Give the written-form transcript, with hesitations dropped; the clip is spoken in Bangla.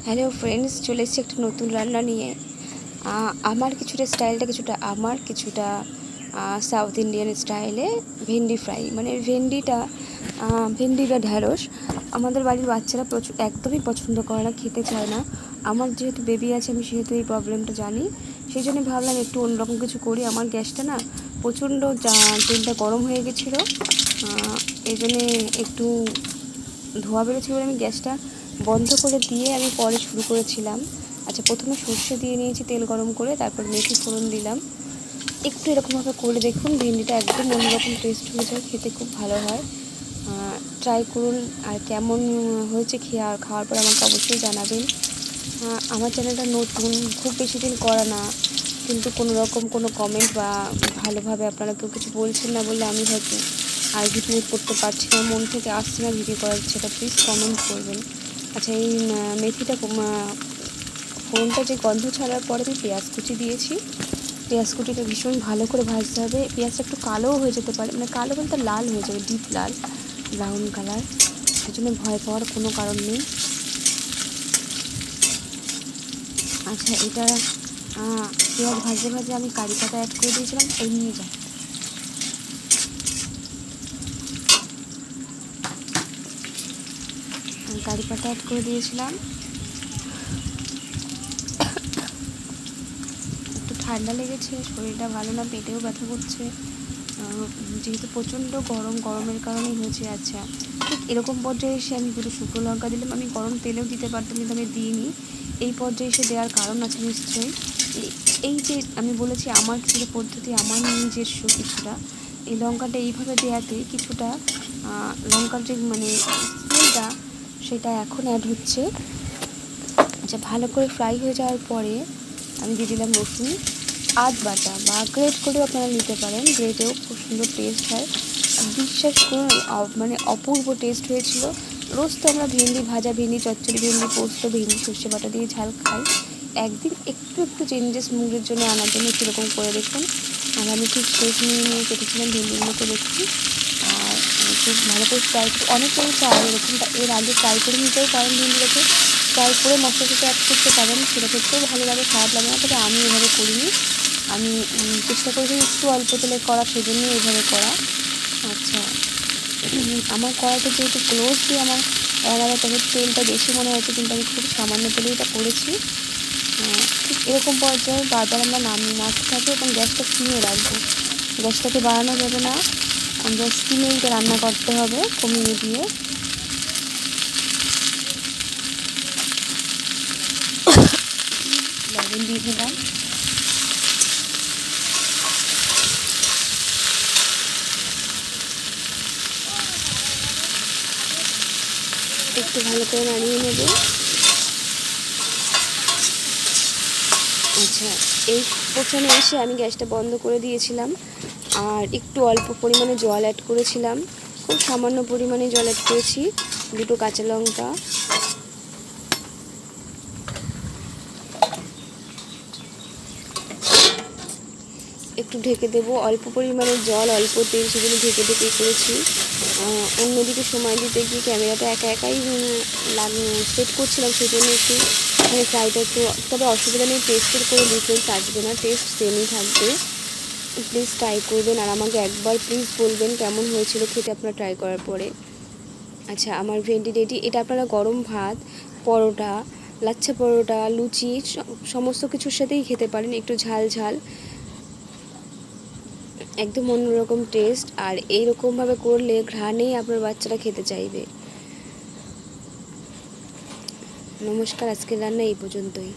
হ্যালো ফ্রেন্ডস, চলে এসেছি একটা নতুন রান্না নিয়ে। আমার কিছুটা স্টাইলটা কিছুটা সাউথ ইন্ডিয়ান স্টাইলে ভেন্ডি ফ্রাই, মানে ভেন্ডি বা ঢ্যাঁড়স আমাদের বাড়ির বাচ্চারা একদমই পছন্দ করে না, খেতে চায় না। আমার যেহেতু বেবি আছে, আমি সেহেতু এই প্রবলেমটা জানি, সেই জন্য ভাবলাম একটু অন্যরকম কিছু করি। আমার গ্যাসটা না প্রচণ্ড তেলটা গরম হয়ে গেছিলো, এই জন্যে একটু ধোঁয়া বেরোচ্ছিল বলে আমি গ্যাসটা বন্ধ করে দিয়ে আমি পরে শুরু করেছিলাম। আচ্ছা, প্রথমে সর্ষে দিয়ে নিয়েছি তেল গরম করে, তারপর মেথি ফোড়ন দিলাম। একটু এরকমভাবে করে দেখুন, ভেন্ডিটা একদম অন্যরকম টেস্ট হয়ে যায়, খেতে খুব ভালো হয়। ট্রাই করুন, আর কেমন হয়েছে খাওয়ার পর আমাকে অবশ্যই জানাবেন। আমার চ্যানেলটা নতুন, খুব বেশি দিন করা না, কিন্তু কোনো রকম কোনো কমেন্ট বা ভালোভাবে আপনারা কেউ কিছু বলছেন না বলে আমি হয়তো আর ভিডিও করতে পারছি না, মন থেকে আসছে না ভিডিও করার ইচ্ছেটা, প্লিজ কমেন্ট করবেন। আচ্ছা, এই মেথিটা ফোড়নটা যে গন্ধ ছাড়ার পরে আমি পেঁয়াজ কুচি দিয়েছি। পেঁয়াজ কুচিটা ভীষণ ভালো করে ভাজতে হবে। পেঁয়াজটা একটু কালোও হয়ে যেতে পারে, মানে কালো বলতে লাল হয়ে যাবে, ডিপ লাল, ব্রাউন কালার। সেই জন্য ভয় পাওয়ার কোনো কারণ নেই। আচ্ছা, এটা পেঁয়াজ ভাজতে ভাজতে আমি কারি পাতা অ্যাড করে দিয়েছিলাম, এই নিয়ে যাই। কারি পাতা অ্যাড করে দিয়েছিলাম। একটু ঠান্ডা লেগেছে, শরীরটা ভালো না, পেটেও ব্যথা করছে, যেহেতু প্রচণ্ড গরমের কারণেই হয়েছে। আচ্ছা, ঠিক এরকম পর্যায়ে এসে আমি দুটো শুকনো লঙ্কা দিলাম। আমি গরম তেলেও দিতে পারতাম, কিন্তু আমি দিইনি। এই পর্যায়ে এসে দেওয়ার কারণ আছে নিশ্চয়ই। এই যে আমি বলেছি আমার কিছুটা পদ্ধতি, আমার নিজস্ব কিছুটা, এই লঙ্কাটা এইভাবে দেওয়াতে কিছুটা লঙ্কার যে মানে স্মেলটা, সেটা এখন অ্যাড হচ্ছে। আচ্ছা, ভালো করে ফ্রাই হয়ে যাওয়ার পরে আমি দিয়ে দিলাম রসুন, আদ বাটা বা গ্রেট করেও আপনারা নিতে পারেন, গ্রেটেও খুব সুন্দর টেস্ট হয়। বিশ্বাস করুন, মানে অপূর্ব টেস্ট হয়েছিল। রোজ তো আমরা ভাজা ভেন্ডি চচ্চড়ি, ভেন্ডি পোস্ত, ভেন্ডি সর্ষে বাটা দিয়ে ঝাল খাই। একদিন একটু চেঞ্জেস মুডের জন্য আনার জন্য কীরকম করে দেখুন। আর আমি ঠিক শেষ নিয়ে কেটেছিলাম ভেন্ডিগুলোকে দেখুন। আর খুব ভালো করে ট্রাই করি, অনেকেই চায় এরকম, এর আগে ট্রাই করে নিতেও পারেন, ভেন্ডিটাকে ফ্রাই করে মশলা সাথে অ্যাড করতে পারেন, সেটা ক্ষেত্রেও ভালো লাগে, খারাপ লাগে না। তবে আমি এভাবে করিনি, আমি চেষ্টা করেছি একটু অল্প তেলে করা, সেজন্য এইভাবে করা। আচ্ছা, আমার কড়াইটা যেহেতু ক্লোজ দিয়ে আমার এলাকা, তবে তেলটা বেশি মনে হয়েছে, কিন্তু আমি খুব সামান্য তেলে এটা করেছি। ঠিক এরকম পর্যায়ে বারবার আমরা নাড়তে থাকবো এবং গ্যাসটা সিমে রাখবো। গ্যাসটাকে বাড়ানো যাবে না, গ্যাস সিমে এটা রান্না করতে হবে, কমিয়ে দিয়ে। লবণ দিয়ে দিলাম। একটু ভালো করে নাড়িয়ে নেব। আচ্ছা, এই পোর্শনে এসে আমি গ্যাসটা বন্ধ করে দিয়েছিলাম, আর একটু অল্প পরিমাণে জল অ্যাড করেছিলাম, খুব সামান্য পরিমাণে জল অ্যাড করেছি, দুটো কাঁচা লঙ্কা, একটু ঢেকে দেবো। অল্প পরিমাণে জল, অল্প তেল, সেগুলো ঢেকে করেছি। অন্যদিকে সময় দিতে গিয়ে ক্যামেরাটা একাই সেট করছিলাম, সেই জন্য একটু মানে ফ্রাইটা একটু, তবে অসুবিধা নেই, টেস্টের কোনো ডিফারেন্স আসবে না, টেস্ট সেমই থাকবে। প্লিজ ট্রাই করবেন, আর আমাকে একবার প্লিজ বলবেন কেমন হয়েছিল খেতে আপনারা ট্রাই করার পরে। আচ্ছা, আমার ভেন্ডি রেডি। এটা আপনারা গরম ভাত, পরোটা, লাচ্ছা পরোটা, লুচি, সমস্ত কিছুর সাথেই খেতে পারেন। একটু ঝাল ঝাল, একদম অন্যরকম টেস্ট, আর এইরকমভাবে করলে ঘ্রাণেই আপনার বাচ্চারা খেতে চাইবে। নমস্কার, আজকের রান্না এই পর্যন্তই।